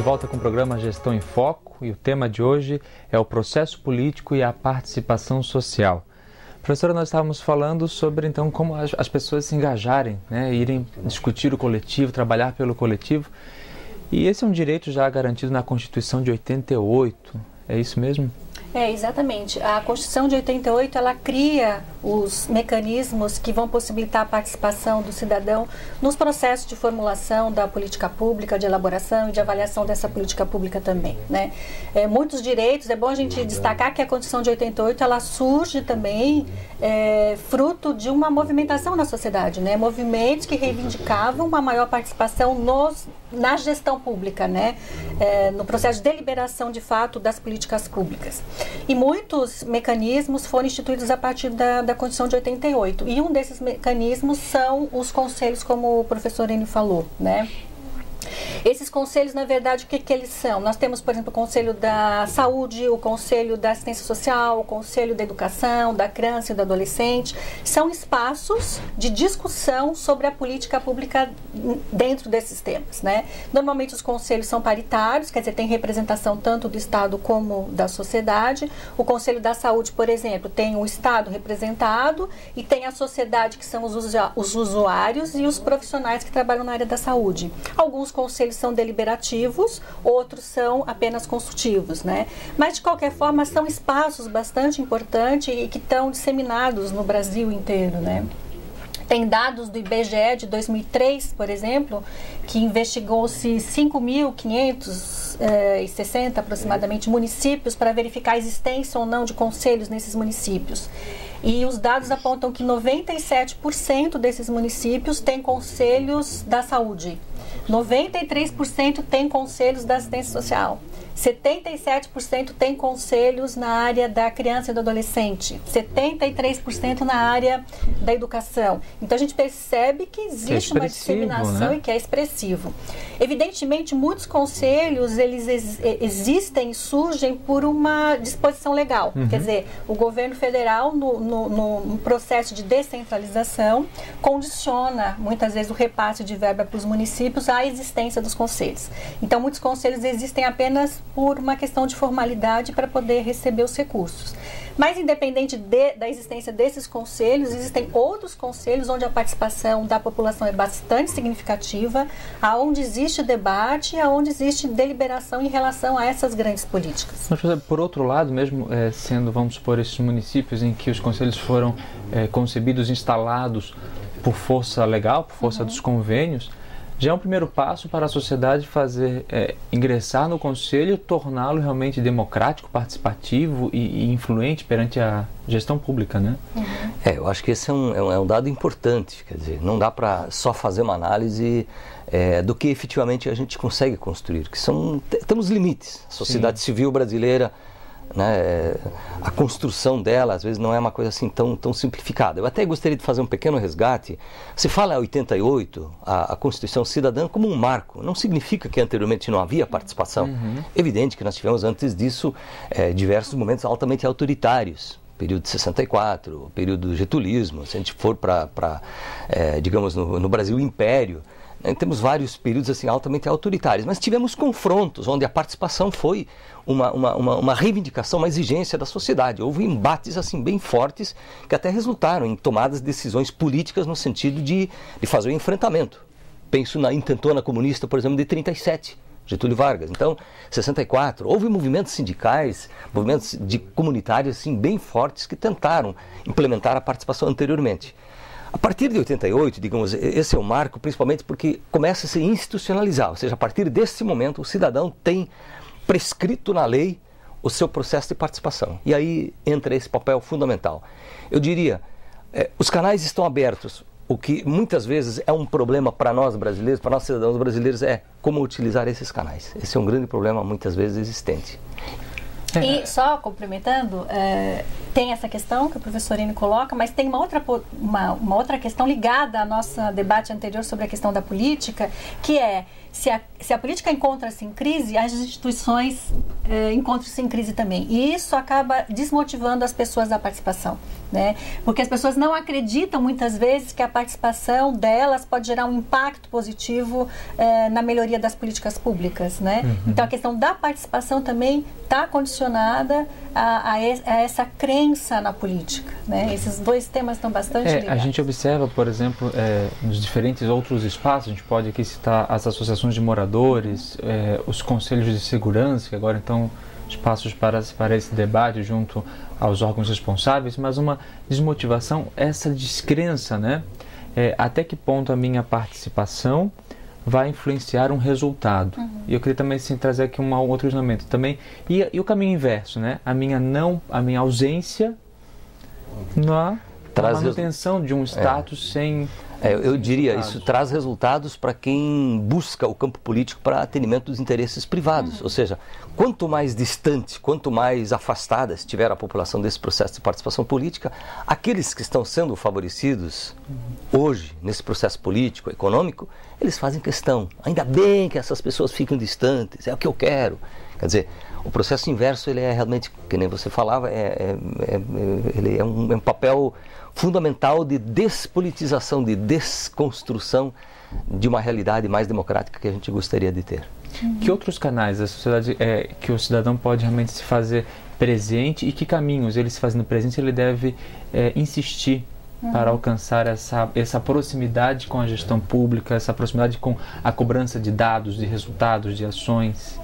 volta com o programa Gestão em Foco e o tema de hoje é o processo político e a participação social. Professora, nós estávamos falando sobre então como as pessoas se engajarem, irem discutir o coletivo, trabalhar pelo coletivo. E esse é um direito já garantido na Constituição de 88, é isso mesmo? É, exatamente. A Constituição de 88, ela cria os mecanismos que vão possibilitar a participação do cidadão nos processos de formulação da política pública, de elaboração e de avaliação dessa política pública também, né? Muitos direitos, é bom a gente destacar que a Constituição de 88, ela surge também fruto de uma movimentação na sociedade, né? Movimentos que reivindicavam uma maior participação na gestão pública, né? No processo de deliberação, de fato, das políticas públicas. E muitos mecanismos foram instituídos a partir da Constituição de 88. E um desses mecanismos são os conselhos, como o professor Enio falou, né? Esses conselhos, na verdade, o que eles são? Nós temos, por exemplo, o Conselho da Saúde, o Conselho da Assistência Social, o Conselho da Educação, da Criança e do Adolescente. São espaços de discussão sobre a política pública dentro desses temas, né? Normalmente os conselhos são paritários, quer dizer, tem representação tanto do Estado como da sociedade. O Conselho da Saúde, por exemplo, tem o Estado representado e tem a sociedade, que são os usuários e os profissionais que trabalham na área da saúde. Alguns conselhos são deliberativos, outros são apenas consultivos, né? Mas, de qualquer forma, são espaços bastante importantes e que estão disseminados no Brasil inteiro, né? Tem dados do IBGE de 2003, por exemplo, que investigou-se 5.560 aproximadamente municípios para verificar a existência ou não de conselhos nesses municípios. E os dados apontam que 97% desses municípios têm conselhos da saúde, 93% têm conselhos da assistência social, 77% têm conselhos na área da criança e do adolescente, 73% na área da educação. Então a gente percebe que existe uma disseminação, né? E que é expressivo. Evidentemente, muitos conselhos, eles existem e surgem por uma disposição legal. Quer dizer, o governo federal, no processo de descentralização, condiciona muitas vezes o repasse de verba para os municípios à existência dos conselhos. Então, muitos conselhos existem apenas por uma questão de formalidade para poder receber os recursos. Mas, independente da existência desses conselhos, existem outros conselhos onde a participação da população é bastante significativa, aonde existe debate, aonde existe deliberação em relação a essas grandes políticas. Mas, por outro lado, mesmo sendo, vamos supor, esses municípios em que os conselhos foram concebidos, instalados por força legal, por força dos convênios, já é um primeiro passo para a sociedade ingressar no conselho e torná-lo realmente democrático, participativo e influente perante a gestão pública, né? Eu acho que esse é um dado importante, quer dizer, não dá para só fazer uma análise do que efetivamente a gente consegue construir, que temos limites. A sociedade civil brasileira, né, a construção dela às vezes não é uma coisa assim tão simplificada. Eu até gostaria de fazer um pequeno resgate. Se fala em 88 a Constituição Cidadã como um marco, não significa que anteriormente não havia participação. Evidente que nós tivemos antes disso diversos momentos altamente autoritários, período de 64, período do getulismo. Se a gente for digamos, no Brasil Império, temos vários períodos assim altamente autoritários, mas tivemos confrontos onde a participação foi uma reivindicação, uma exigência da sociedade. Houve embates assim bem fortes que até resultaram em tomadas de decisões políticas no sentido de fazer o enfrentamento. Penso na intentona comunista, por exemplo, de 37, Getúlio Vargas. Então, 64, houve movimentos sindicais, movimentos comunitários assim bem fortes que tentaram implementar a participação anteriormente. A partir de 88, digamos, esse é o marco, principalmente porque começa a se institucionalizar, ou seja, a partir desse momento o cidadão tem prescrito na lei o seu processo de participação. E aí entra esse papel fundamental. Eu diria, os canais estão abertos. O que muitas vezes é um problema para nós brasileiros, para nós cidadãos brasileiros, é como utilizar esses canais. Esse é um grande problema muitas vezes existente. E só complementando, tem essa questão que o professor Enio coloca, mas tem uma outra questão ligada ao nosso debate anterior sobre a questão da política, que é, se a política encontra-se em crise, as instituições encontram-se em crise também. E isso acaba desmotivando as pessoas da participação, né? Porque as pessoas não acreditam muitas vezes que a participação delas pode gerar um impacto positivo na melhoria das políticas públicas, né? Então a questão da participação também está condicionada a essa crença na política, né? Esses dois temas estão bastante ligados. A gente observa, por exemplo, nos diferentes outros espaços, a gente pode aqui citar as associações de moradores, os conselhos de segurança, que agora estão espaços para esse debate junto aos órgãos responsáveis, mas uma desmotivação, essa descrença, né? Até que ponto a minha participação vai influenciar um resultado. E eu queria também assim, trazer aqui um outro questionamento também. E o caminho inverso, né? A minha ausência na manutenção de um status sem... eu diria, isso traz resultados para quem busca o campo político para atendimento dos interesses privados. Ou seja, quanto mais distante, quanto mais afastada estiver a população desse processo de participação política, aqueles que estão sendo favorecidos hoje, nesse processo político, econômico, eles fazem questão. Ainda bem que essas pessoas ficam distantes, é o que eu quero. Quer dizer, o processo inverso, ele é realmente, que nem você falava, ele é um papel fundamental de despolitização, de desconstrução de uma realidade mais democrática que a gente gostaria de ter. Que outros canais da sociedade que o cidadão pode realmente se fazer presente e que caminhos ele se fazendo presente ele deve insistir para alcançar essa proximidade com a gestão pública, essa proximidade com a cobrança de dados, de resultados, de ações?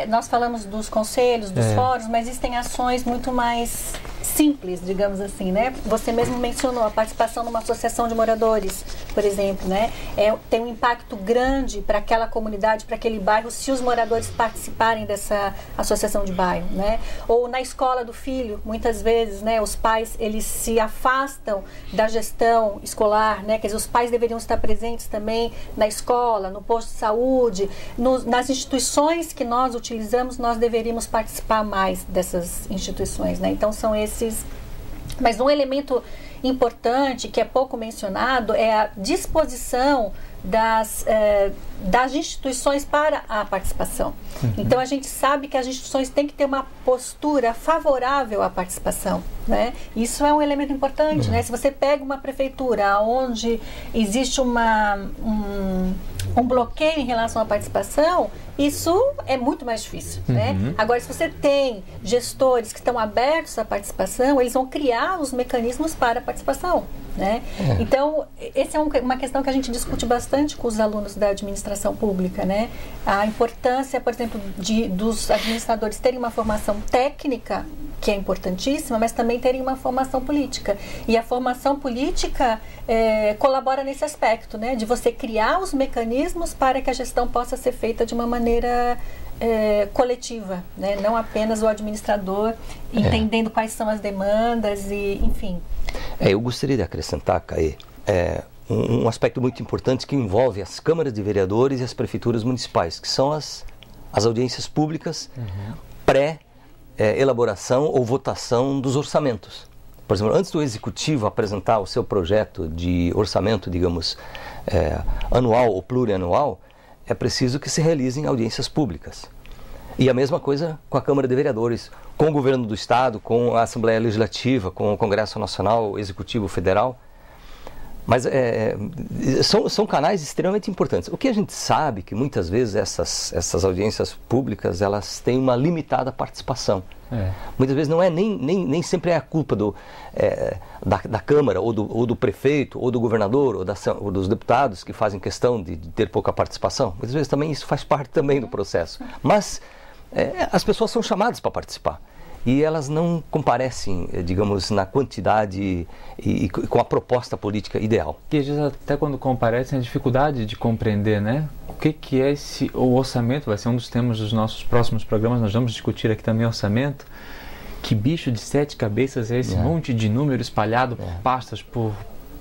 Nós falamos dos conselhos, dos fóruns, mas existem ações muito mais simples, digamos assim, né? Você mesmo mencionou a participação numa associação de moradores, por exemplo, né? Tem um impacto grande para aquela comunidade, para aquele bairro, se os moradores participarem dessa associação de bairro, né? Ou na escola do filho, muitas vezes, né? Os pais, eles se afastam da gestão escolar, né? Quer dizer, os pais deveriam estar presentes também na escola, no posto de saúde, nas instituições que nós utilizamos, nós deveríamos participar mais dessas instituições, né? Então são esses. Mas um elemento importante que é pouco mencionado é a disposição das instituições para a participação. Então a gente sabe que as instituições têm que ter uma postura favorável à participação, né? Isso é um elemento importante, né? Se você pega uma prefeitura onde existe um bloqueio em relação à participação, isso é muito mais difícil, né? Agora, se você tem gestores que estão abertos à participação, eles vão criar os mecanismos para a participação, né? Então, essa é uma questão que a gente discute bastante com os alunos da administração pública, né? A importância, por exemplo, dos administradores terem uma formação técnica, que é importantíssima, mas também terem uma formação política. E a formação política colabora nesse aspecto, né? De você criar os mecanismos para que a gestão possa ser feita de uma maneira coletiva, né? Não apenas o administrador entendendo quais são as demandas e, enfim. Eu gostaria de acrescentar, Caê, um aspecto muito importante que envolve as câmaras de vereadores e as prefeituras municipais, que são as audiências públicas pré-elaboração ou votação dos orçamentos. Por exemplo, antes do executivo apresentar o seu projeto de orçamento, digamos, anual ou plurianual, é preciso que se realizem audiências públicas. E a mesma coisa com a Câmara de Vereadores, com o governo do Estado, com a Assembleia Legislativa, com o Congresso Nacional, o Executivo Federal. Mas são canais extremamente importantes. O que a gente sabe que muitas vezes essas audiências públicas elas têm uma limitada participação. Muitas vezes não é nem sempre é a culpa da Câmara, ou do prefeito, ou do governador, ou dos deputados que fazem questão de ter pouca participação. Muitas vezes também isso faz parte também do processo. Mas as pessoas são chamadas para participar. E elas não comparecem, digamos, na quantidade e com a proposta política ideal. E às vezes até quando comparecem a dificuldade de compreender, né? O que é o orçamento, vai ser um dos temas dos nossos próximos programas, nós vamos discutir aqui também orçamento. Que bicho de 7 cabeças é esse monte de número espalhado por pastas, por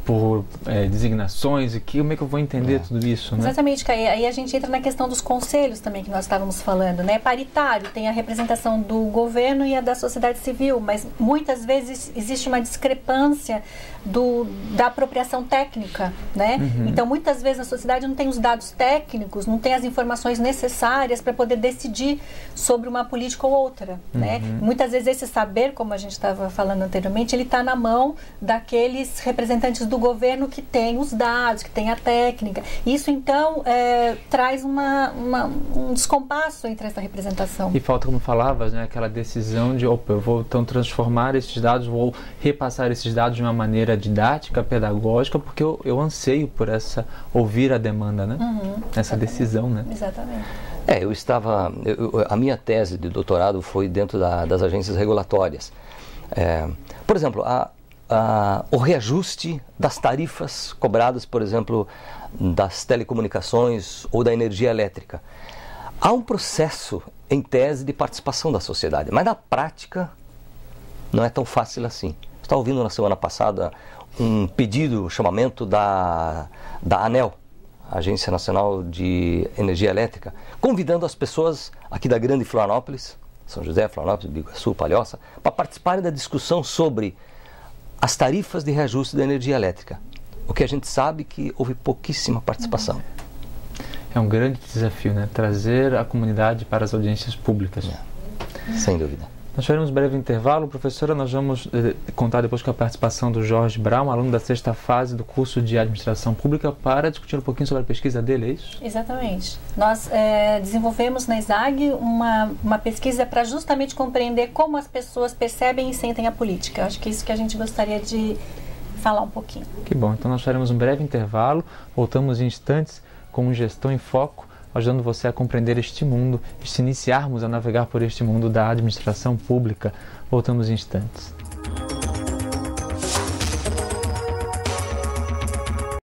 por designações e como é que eu vou entender tudo isso, né? Exatamente, Caí. Aí a gente entra na questão dos conselhos também que nós estávamos falando, né? Paritário, tem a representação do governo e a da sociedade civil, mas muitas vezes existe uma discrepância da apropriação técnica, né? Então, muitas vezes a sociedade não tem os dados técnicos, não tem as informações necessárias para poder decidir sobre uma política ou outra, né? Muitas vezes esse saber, como a gente estava falando anteriormente, ele está na mão daqueles representantes do governo que têm os dados, que têm a técnica. Isso, então, traz um descompasso entre essa representação. E falta, como falavas, né, aquela decisão de, eu vou então transformar esses dados, vou repassar esses dados de uma maneira didática, pedagógica, porque eu anseio por ouvir a demanda, né? Essa decisão, né? Exatamente. A minha tese de doutorado foi dentro das agências regulatórias. Por exemplo, o reajuste das tarifas cobradas, por exemplo, das telecomunicações ou da energia elétrica. Há um processo, em tese, de participação da sociedade, mas na prática não é tão fácil assim. Estava ouvindo na semana passada um pedido, um chamamento da ANEEL, Agência Nacional de Energia Elétrica, convidando as pessoas aqui da grande Florianópolis, São José, Florianópolis, Biguaçu, Palhoça, para participarem da discussão sobre as tarifas de reajuste da energia elétrica. O que a gente sabe que houve pouquíssima participação. É um grande desafio, né? Trazer a comunidade para as audiências públicas. Sem dúvida. Nós faremos um breve intervalo. Professora, nós vamos contar depois com a participação do Jorge Brown, aluno da 6ª fase do curso de Administração Pública, para discutir um pouquinho sobre a pesquisa dele, é isso? Exatamente. Nós desenvolvemos na ESAG uma pesquisa para justamente compreender como as pessoas percebem e sentem a política. Acho que é isso que a gente gostaria de falar um pouquinho. Que bom. Então nós faremos um breve intervalo. Voltamos em instantes com Gestão em Foco, ajudando você a compreender este mundo e se iniciarmos a navegar por este mundo da administração pública. Voltamos em instantes.